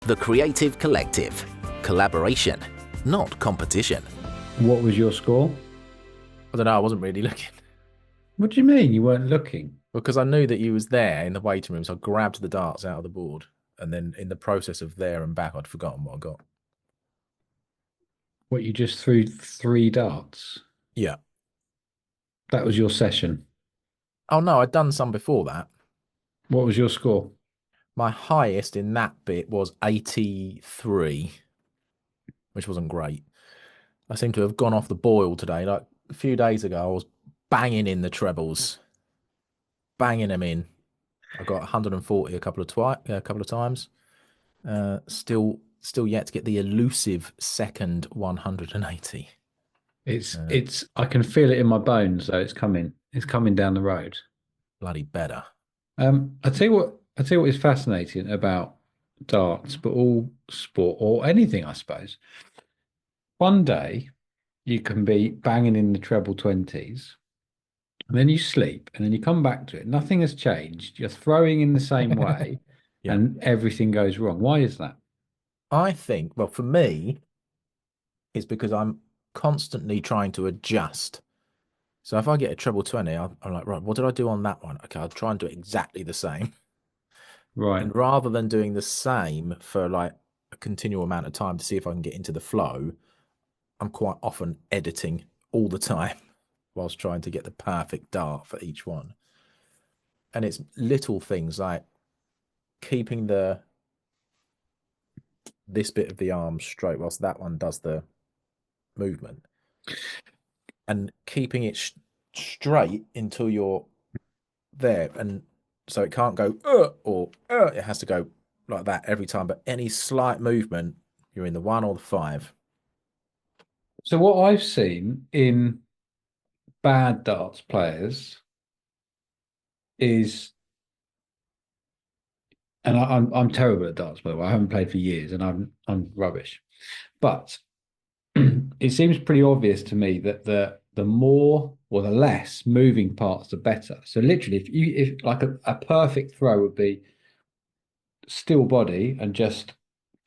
The Creative Collective. Collaboration, not competition. What was your score? I don't know. I wasn't really looking What do you mean you weren't looking? because I knew that you was there in the waiting room. So I grabbed the darts out of the board, and then in the process of there and back, I'd forgotten what I got. What, you just threw three darts? Yeah. That was your session. Oh no, I'd done some before that. What was your score? My highest in that bit was 83, which wasn't great. I seem to have gone off the boil today. Like a few days ago, I was banging in the trebles, banging them in. I got 140 a couple of times. Still yet to get the elusive second 180. It's I can feel it in my bones though. It's coming. It's coming down the road. Bloody better. I tell you what is fascinating about darts, but all sport or anything, I suppose. One day you can be banging in the treble 20s, and then you sleep, and then you come back to it. Nothing has changed. You're throwing in the same way, Yeah. and everything goes wrong. Why is that? I think, well, for me, it's because I'm constantly trying to adjust. So if I get a treble 20, I'm like, right, what did I do on that one? Okay, I'll try and do exactly the same. Right. And rather than doing the same for like a continual amount of time to see if I can get into the flow, I'm quite often editing all the time whilst trying to get the perfect dart for each one. And it's little things like keeping this bit of the arm straight whilst that one does the movement, and keeping it straight until you're there, and so it can't go or it has to go like that every time. But any slight movement, you're in the 1 or the 5. So what I've seen in bad darts players is, and I'm terrible at darts, by the way. I haven't played for years, and I'm rubbish. But it seems pretty obvious to me that the more or the less moving parts, the better. So literally, if like a perfect throw would be still body and just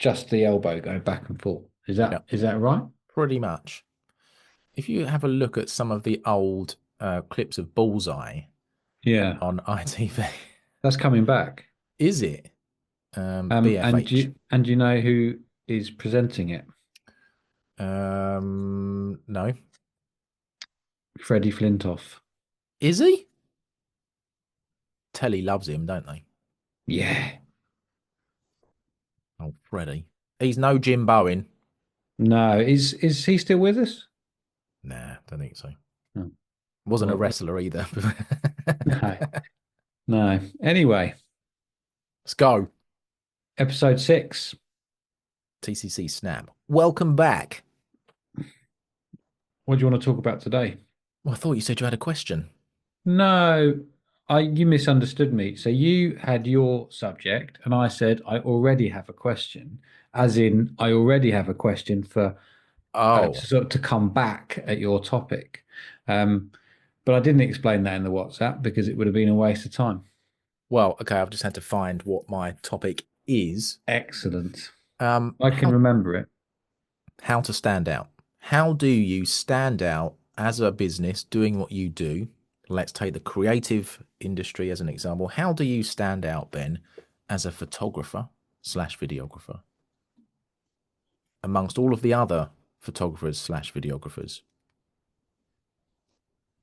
the elbow going back and forth. Is Yeah, that right? pretty much. If you have a look at some of the old clips of Bullseye Yeah, on ITV, that's coming back. is it And BFH? do you know who is presenting it? No, Freddie Flintoff. is he? Telly loves him, don't they? Yeah. Oh, Freddie. He's no Jim Bowen. No, is he still with us? Nah, don't think so. Oh, Wasn't a well, wrestler either. no, no. Anyway, Let's go. episode 6. TCC Snap. Welcome back. What do you want to talk about today? Well, I thought you said you had a question. No, you misunderstood me. So you had your subject, and I said I already have a question, as in I already have a question for Oh, to come back at your topic. But I didn't explain that in the WhatsApp because it would have been a waste of time. well, okay. I've just had to find what my topic is. Excellent. I can How, remember it. how to stand out. How do you stand out as a business doing what you do? Let's take the creative industry as an example. How do you stand out, Ben, as a photographer slash videographer amongst all of the other photographers slash videographers?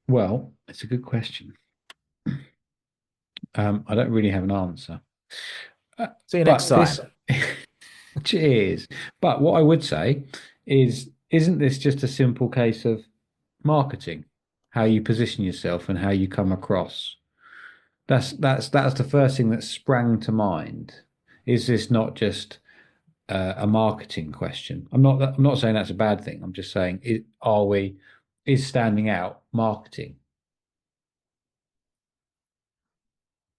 Well, it's a good question. I don't really have an answer. See you next time. Cheers. But what I would say is, isn't this just a simple case of marketing? How you position yourself and how you come across. That's the first thing that sprang to mind. Is this not just a marketing question? I'm not saying that's a bad thing. I'm just saying, is standing out marketing?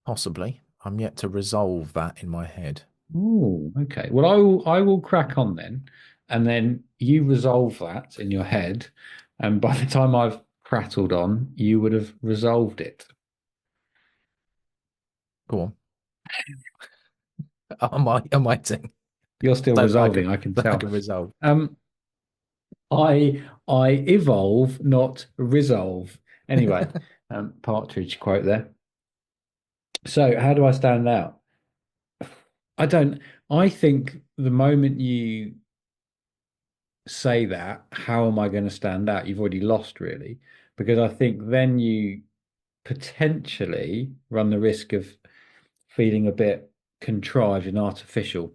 Possibly. I'm yet to resolve that in my head. Oh, okay. Well, I will crack on then, and then you resolve that in your head, and by the time I've prattled on, you would have resolved it. Go on. I'm waiting. You're still So I can resolving, I can so I tell. can resolve. Um, I evolve, not resolve. Anyway, Partridge quote there. So how do I stand out? I don't. I think the moment you say that, how am I going to stand out? You've already lost, really, because I think then you potentially run the risk of feeling a bit contrived and artificial.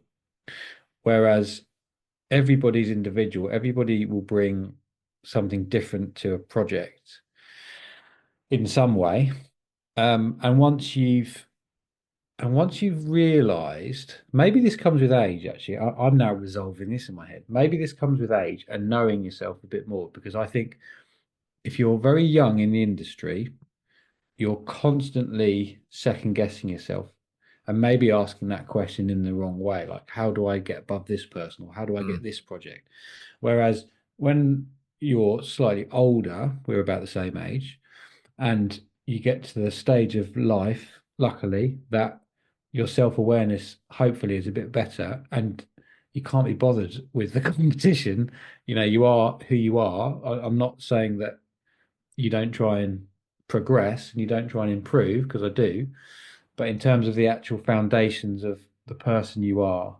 Whereas everybody's individual, everybody will bring something different to a project in some way. And once you've realized, maybe this comes with age, actually. I'm now resolving this in my head. Maybe this comes with age and knowing yourself a bit more, because I think if you're very young in the industry, you're constantly second guessing yourself and maybe asking that question in the wrong way, like, how do I get above this person, or how do I get Mm. this project? Whereas when you're slightly older, we're about the same age, and you get to the stage of life, luckily, that your self-awareness hopefully is a bit better, and you can't be bothered with the competition. You are who you are. I'm not saying that you don't try and progress and you don't try and improve, because I do, but in terms of the actual foundations of the person you are,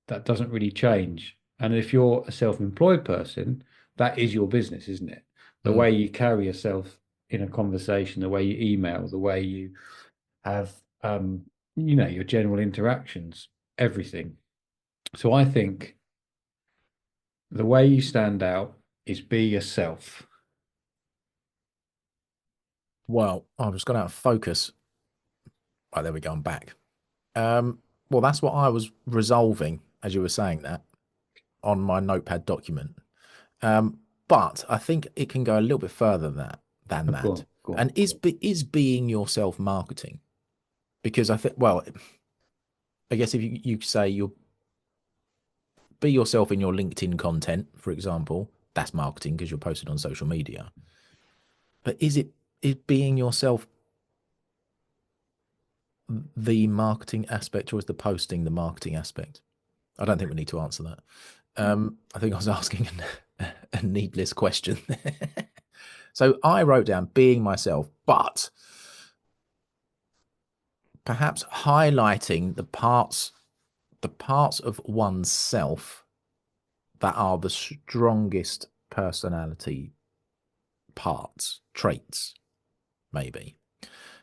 that doesn't really change. And if you're a self-employed person, that is your business, isn't it? The Mm. way you carry yourself in a conversation, the way you email, the way you have, your general interactions, everything. So I think the way you stand out is be yourself. Well, I was going out of focus. Right, there we go. I'm back. Well, that's what I was resolving as you were saying that on my notepad document. But I think it can go a little bit further than Oh, go that. on, go on. And is being yourself marketing? Because I think, well, I guess if you say you'll be yourself in your LinkedIn content, for example, that's marketing because you're posted on social media. But is being yourself the marketing aspect, or is the posting the marketing aspect? I don't think we need to answer that. I think I was asking a needless question. So I wrote down being myself, but perhaps highlighting the parts of oneself that are the strongest personality parts, traits, maybe.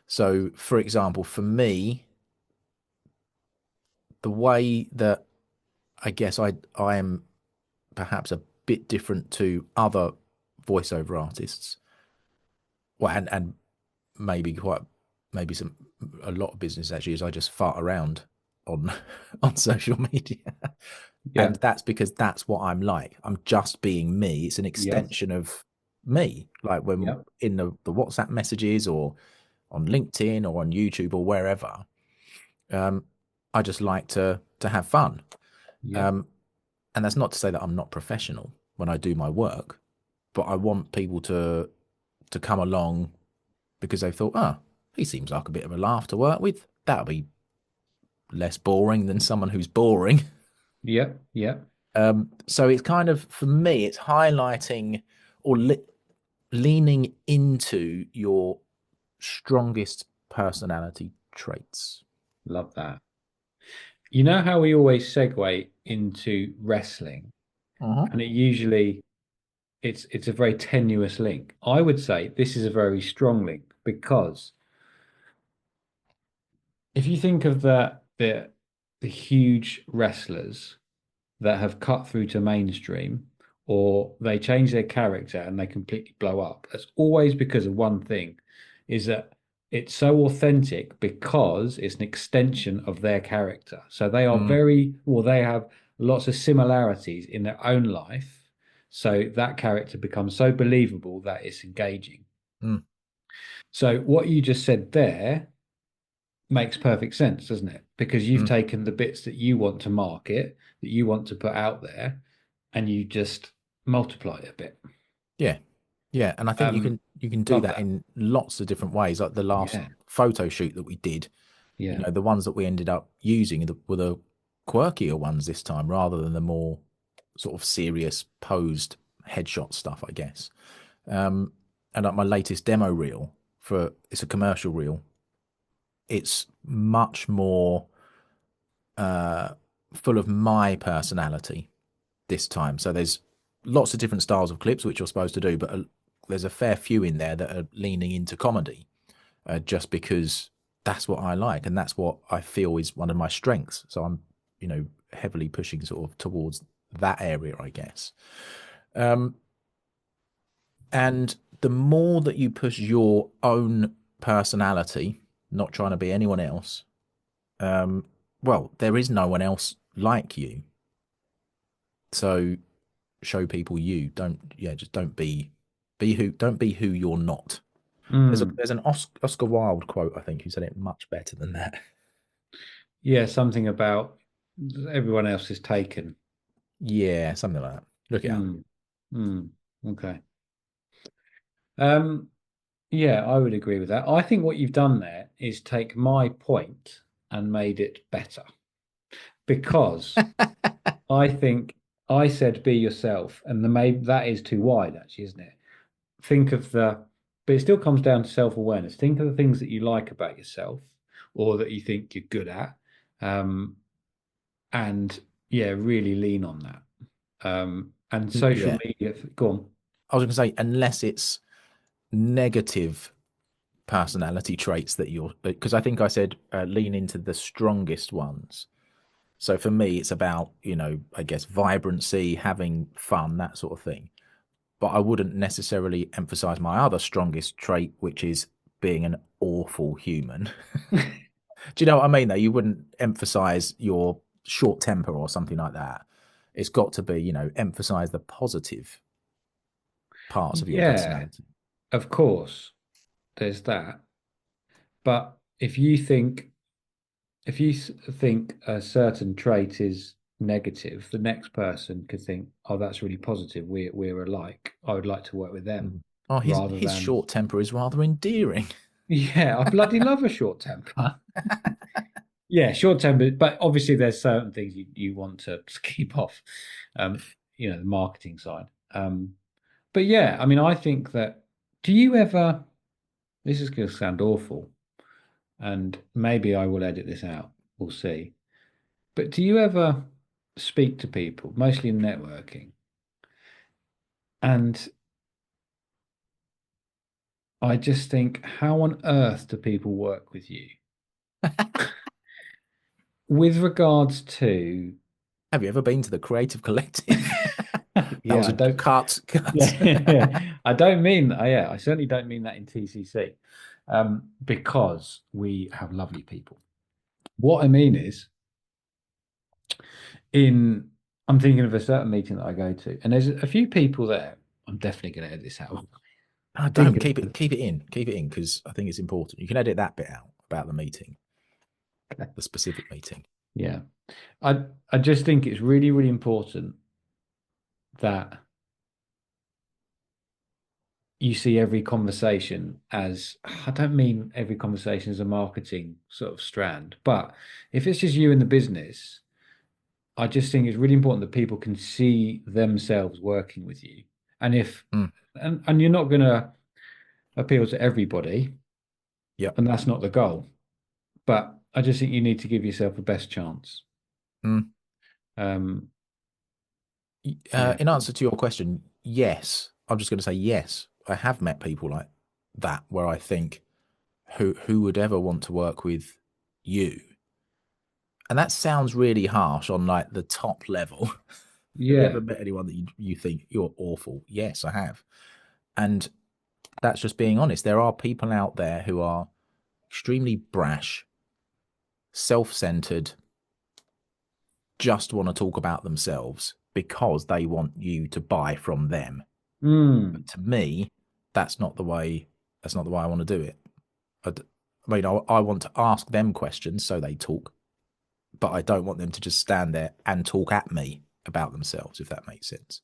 So, for example, for me, the way that I guess I am perhaps a bit different to other voiceover artists, well, and maybe quite maybe a lot of business actually is I just fart around on on social media. Yeah, And that's because that's what I'm like. I'm just being me. It's an yeah, extension of me. Like when yeah, in the WhatsApp messages or on LinkedIn or on YouTube or wherever, um, I just like to have fun. yeah, Um, and that's not to say that I'm not professional when I do my work, but I want people to come along because they thought, ah, oh, he seems like a bit of a laugh to work with. That'll be less boring than someone who's boring. yeah, yeah. So it's kind of, for me, it's highlighting or leaning into your strongest personality traits. Love that. You know how we always segue into wrestling, Uh-huh. and it's a very tenuous link. I would say this is a very strong link, because if you think of the huge wrestlers that have cut through to mainstream, or they change their character and they completely blow up, that's always because of one thing, is that it's so authentic because it's an extension of their character. So they are Mm, they have lots of similarities in their own life. So that character becomes so believable that it's engaging. mm, So what you just said there makes perfect sense, doesn't it? Because you've mm. taken the bits that you want to market, that you want to put out there, and you just multiply it a bit. Yeah. Yeah. And I think Um, you can do Love that that. in lots of different ways. Like the last Yeah, photo shoot that we did, yeah, the ones that we ended up using were the quirkier ones this time rather than the more sort of serious posed headshot stuff, I guess. And like my latest demo reel it's a commercial reel. It's much more full of my personality this time. So there's lots of different styles of clips which you're supposed to do, but there's a fair few in there that are leaning into comedy, just because that's what I like and that's what I feel is one of my strengths. So I'm, heavily pushing sort of towards that area, I guess. And the more that you push your own personality, not trying to be anyone else, well, there is no one else like you. So show people just don't be who you're not. There's an Oscar Wilde quote, I think, who said it much better than that. Yeah, something about everyone else is taken. Yeah, something like that. Look it up. Okay. Yeah, I would agree with that. I think what you've done there is take my point and made it better, because I think I said be yourself, and that is too wide, actually, isn't it? But it still comes down to self-awareness. Think of the things that you like about yourself or that you think you're good at, and yeah, really lean on that. And social media, go on. I was going to say, unless it's negative personality traits that because I think I said lean into the strongest ones. So for me, it's about, I guess, vibrancy, having fun, that sort of thing. But I wouldn't necessarily emphasize my other strongest trait, which is being an awful human. Do you know what I mean, though? You wouldn't emphasize your short temper or something like that. It's got to be, emphasize the positive parts of your personality. Of course, there's that. But if you think a certain trait is negative, the next person could think, "Oh, that's really positive. We're alike. I would like to work with them." Oh, his short temper is rather endearing. Yeah, I bloody love a short temper. Yeah, short temper, but obviously there's certain things you want to keep off, the marketing side. But yeah, I mean, I think that, do you ever, this is going to sound awful, and maybe I will edit this out, we'll see. But do you ever speak to people, mostly in networking, and I just think, how on earth do people work with you? With regards to, have you ever been to the Creative Collective? yeah, was I don't. Cut. Yeah, I don't mean. Yeah, I certainly don't mean that in TCC, because we have lovely people. What I mean is, I'm thinking of a certain meeting that I go to, and there's a few people there. I'm definitely going to edit this out. Don't keep it in because I think it's important. You can edit that bit out about the meeting, the specific meeting. Yeah, I just think it's really, really important that you see every conversation as, I don't mean every conversation as a marketing sort of strand, but if it's just you in the business, I just think it's really important that people can see themselves working with you. And and you're not going to appeal to everybody, Yep. and that's not the goal. But I just think you need to give yourself the best chance. In answer to your question, yes. I'm just going to say yes. I have met people like that where I think, who would ever want to work with you? And that sounds really harsh on like the top level. Have you ever met anyone that you think you're awful? Yes, I have. And that's just being honest. There are people out there who are extremely brash, self-centered, just want to talk about themselves because they want you to buy from them. But to me, that's not the way I want to do it. I want to ask them questions so they talk, but I don't want them to just stand there and talk at me about themselves, if that makes sense.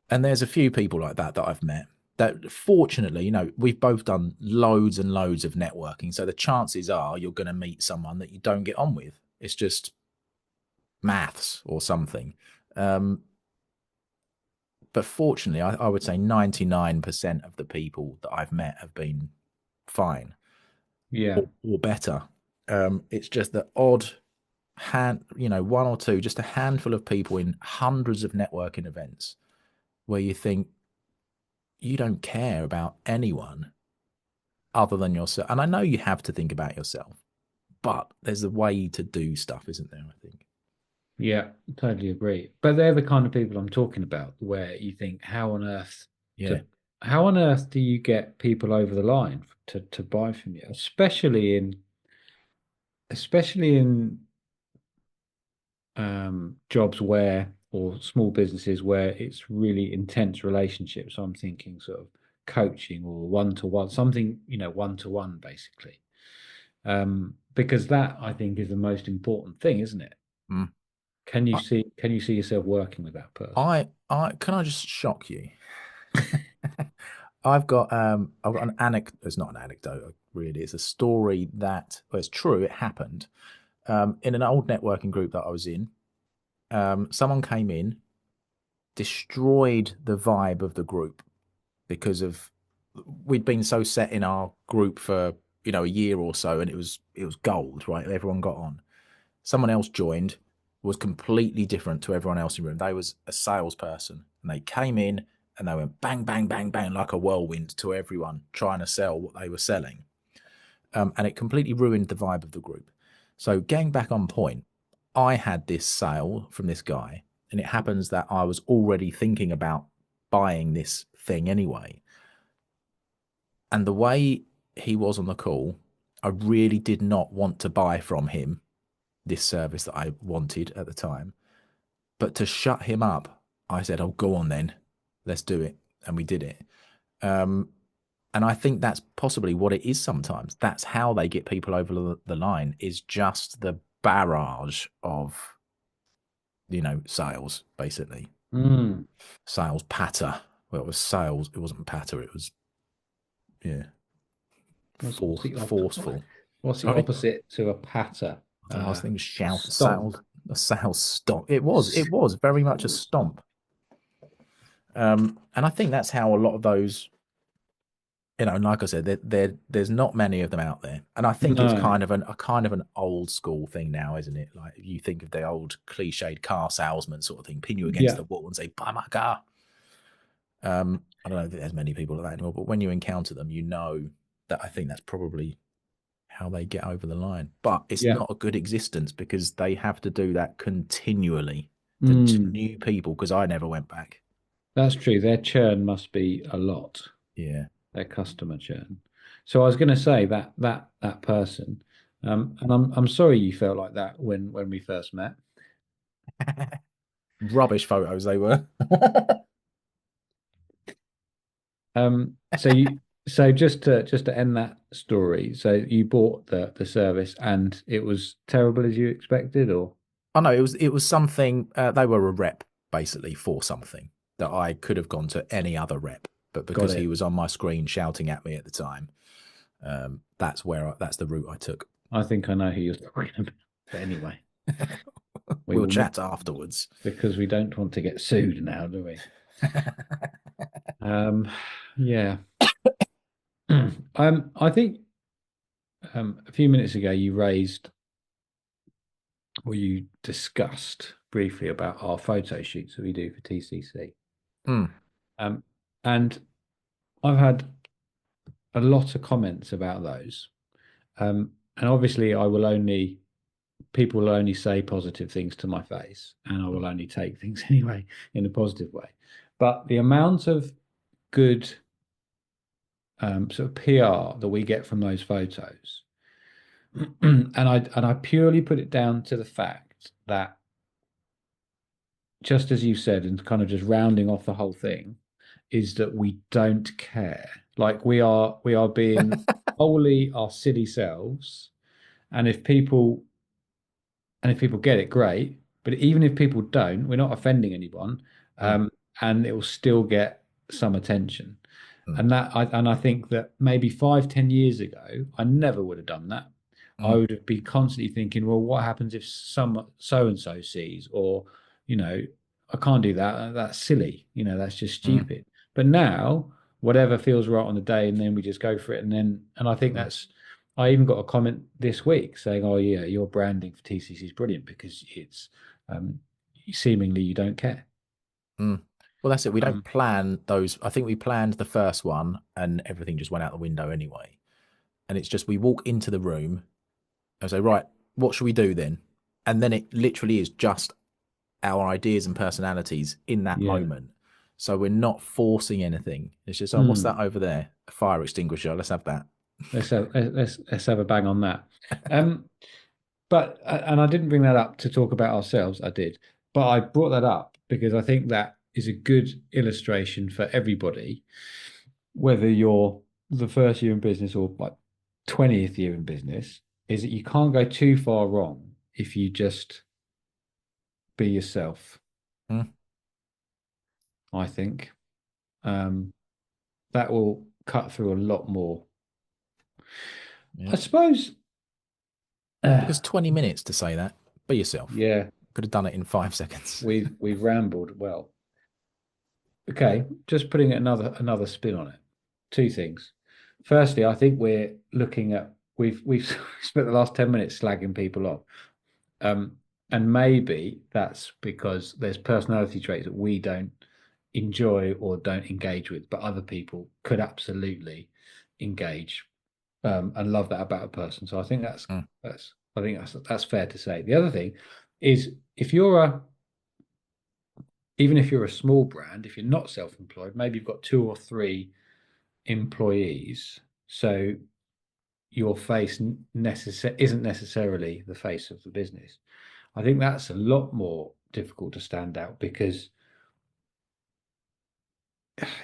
And there's a few people like that I've met that, fortunately, we've both done loads and loads of networking. So the chances are you're going to meet someone that you don't get on with. It's just maths or something. But fortunately, I would say 99% of the people that I've met have been fine Yeah. or better. It's just the odd one or two, just a handful of people in hundreds of networking events where you think you don't care about anyone other than yourself. And I know you have to think about yourself, but there's a way to do stuff, isn't there? I think. Yeah, totally agree. But they're the kind of people I'm talking about, where you think, Yeah. how on earth do you get people over the line to buy from you, especially in jobs where or small businesses where it's really intense relationships. So I'm thinking sort of coaching or one-to-one, something, one-to-one basically. Because that I think is the most important thing, isn't it? Mm. Can you see yourself working with that person? I can I just shock you? I've got an anecdote. It's not an anecdote, really. It's a story that well, it's true. It happened in an old networking group that I was in. Someone came in, destroyed the vibe of the group because of we'd been so set in our group for a year or so, and it was gold, right? Everyone got on. Someone else joined, was completely different to everyone else in the room. They was a salesperson, and they came in and they went bang, bang, bang, bang like a whirlwind to everyone trying to sell what they were selling, and it completely ruined the vibe of the group. So getting back on point, I had this sale from this guy, and it happens that I was already thinking about buying this thing anyway. And the way he was on the call, I really did not want to buy from him this service that I wanted at the time. But to shut him up, I said, "Oh, go on then, let's do it," and we did it. Um, and I think that's possibly what it is sometimes. That's how they get people over the line is just the barrage of sales, basically. Mm. Sales patter. Well, it was sales. It wasn't patter. It was yeah, What's the forceful. what's the Sorry, opposite to a patter? the last thing was shout. Stomp. Sales. A sales stomp. It was very much a stomp. And I think that's how a lot of those, like I said, there's not many of them out there, and I think it's No. kind of an old school thing now, isn't it? Like you think of the old cliched car salesman sort of thing, pin you against Yeah. the wall and say, "Buy my car." I don't know if there's many people like that anymore, but when you encounter them, you know that I think that's probably how they get over the line. But it's Yeah. not a good existence because they have to do that continually to Mm. new people. Because I never went back. That's true. Their churn must be a lot, Yeah. their customer churn. So I was going to say that person, and I'm sorry you felt like that when we first met. Rubbish photos they were. So you so just to end that story, so you bought the service and it was terrible as you expected, or Oh no, it was something. They were a rep basically for something that I could have gone to any other rep, but got because he it? was on my screen shouting at me at the time, that's the route I took. I think I know who you're talking about. But anyway, we We'll will not chat afterwards. because we don't want to get sued now, do we? Um, yeah. I think a few minutes ago you raised or you discussed briefly about our photo shoots that we do for TCC. Mm, Um, and I've had a lot of comments about those. And obviously, people will only say positive things to my face, and I will only take things anyway in a positive way. But the amount of good sort of PR that we get from those photos, and I purely put it down to the fact that, just as you said, and kind of just rounding off the whole thing, is that we don't care. Like we are being wholly our silly selves, and if people get it, great. But even if people don't, we're not offending anyone, mm, and it will still get some attention. mm, And I think that maybe 5, 10 years ago, I never would have done that. I would be constantly thinking, well, what happens if some so and so sees, or you know, I can't do that. That's silly. That's just Mm. stupid. But now, whatever feels right on the day, and then we just go for it. And I think Mm. that's. I even got a comment this week saying, "Oh yeah, your branding for TCC is brilliant because it's um, seemingly you don't care." Mm. Well, that's it. We don't Um, plan those. I think we planned the first one and everything just went out the window anyway. And it's just we walk into the room and say, right, what should we do then? And then it literally is just our ideas and personalities in that yeah. moment. So we're not forcing anything. It's just, oh, what's that Hmm. over there? A fire extinguisher. Let's have that. Let's have a bang on that. Um, But and I didn't bring that up to talk about ourselves. I did, but I brought that up because I think that is a good illustration for everybody, whether you're the first year in business or like 20th year in business, is that you can't go too far wrong if you just be yourself. Mm. I think um, that will cut through a lot more. Yeah. I suppose. Because 20 minutes to say that, be yourself. Yeah, Could have done it in 5 seconds. we've rambled well. Okay, just putting another spin on it. Two things. Firstly, I think we're looking at we've spent the last 10 minutes slagging people off. Um, and maybe that's because there's personality traits that we don't enjoy or don't engage with, but other people could absolutely engage and love that about a person. So I think Mm. that's fair to say. The other thing is if you're a even if you're a small brand, if you're not self-employed, maybe you've got two or three employees, so your face isn't necessarily the face of the business. I think that's a lot more difficult to stand out because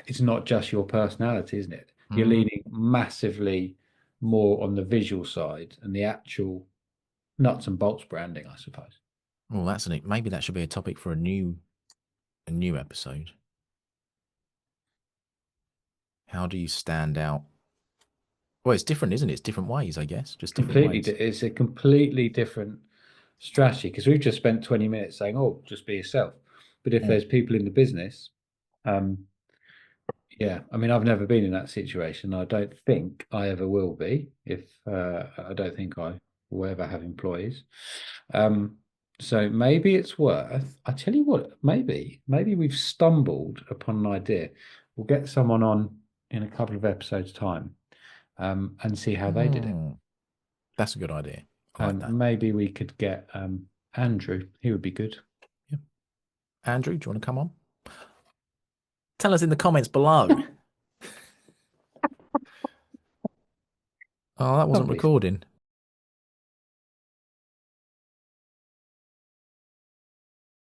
it's not just your personality, isn't it? You're Mm. leaning massively more on the visual side and the actual nuts and bolts branding, I suppose. Well, that's an maybe that should be a topic for a new episode. How do you stand out? Well, it's different, isn't it? It's different ways, I guess. Just different ways. It's a completely different strategy because we've just spent 20 minutes saying, "Oh, just be yourself." But if Mm. there's people in the business, um, yeah, I mean, I've never been in that situation. I don't think I ever will be. If I don't think I will ever have employees. Um, so maybe it's worth. I tell you what, maybe we've stumbled upon an idea. We'll get someone on in a couple of episodes' time, and see how they did it. Mm. That's a good idea. I like that. Maybe we could get Andrew. He would be good. Yeah. Andrew, do you want to come on? Tell us in the comments below. Oh, that wasn't Lovely. recording.